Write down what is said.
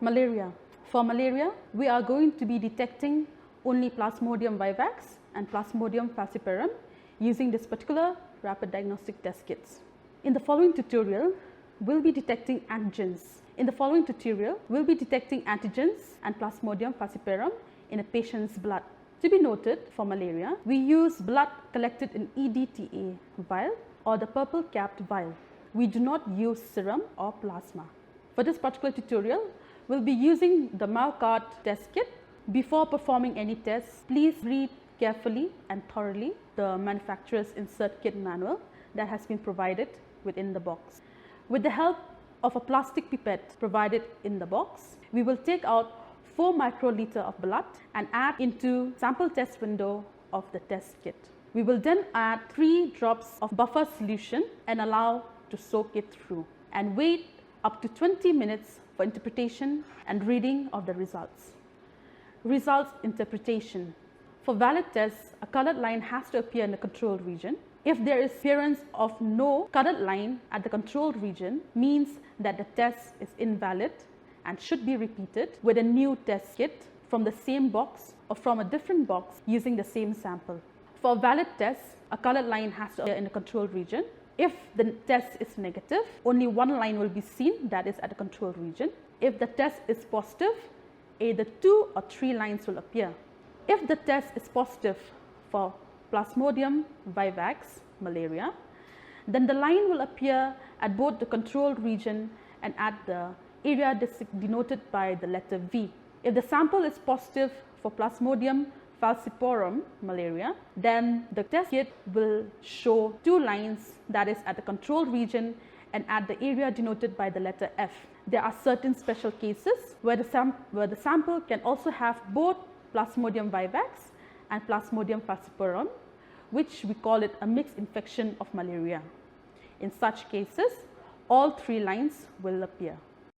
Malaria. For malaria, we are going to be detecting only Plasmodium vivax and Plasmodium falciparum using this particular rapid diagnostic test kits. In the following tutorial, we'll be detecting antigens. In the following tutorial, we'll be detecting antigens and Plasmodium falciparum in a patient's blood. To be noted, for malaria, we use blood collected in EDTA vial or the purple capped vial. We do not use serum or plasma. For this particular tutorial, we'll be using the Malcard test kit. Before performing any tests, please read carefully and thoroughly the manufacturer's insert kit manual that has been provided within the box. With the help of a plastic pipette provided in the box, we will take out 4 microliter of blood and add into sample test window of the test kit. We will then add 3 drops of buffer solution and allow to soak it through and wait up to 20 minutes for interpretation and reading of the results. Results interpretation. For valid tests, a colored line has to appear in the control region. If there is appearance of no colored line at the control region, means that the test is invalid and should be repeated with a new test kit from the same box or from a different box using the same sample. For valid tests, a colored line has to appear in the control region. If the test is negative, only one line will be seen, that is at the control region. If the test is positive, either 2 or 3 lines will appear. If the test is positive for Plasmodium vivax, malaria, then the line will appear at both the control region and at the area denoted by the letter V. If the sample is positive for Plasmodium falciparum, malaria, then the test kit will show 2 lines, that is at the control region and at the area denoted by the letter F. There are certain special cases where the sample can also have both Plasmodium vivax and Plasmodium falciparum, which we call it a mixed infection of malaria. In such cases, all 3 lines will appear.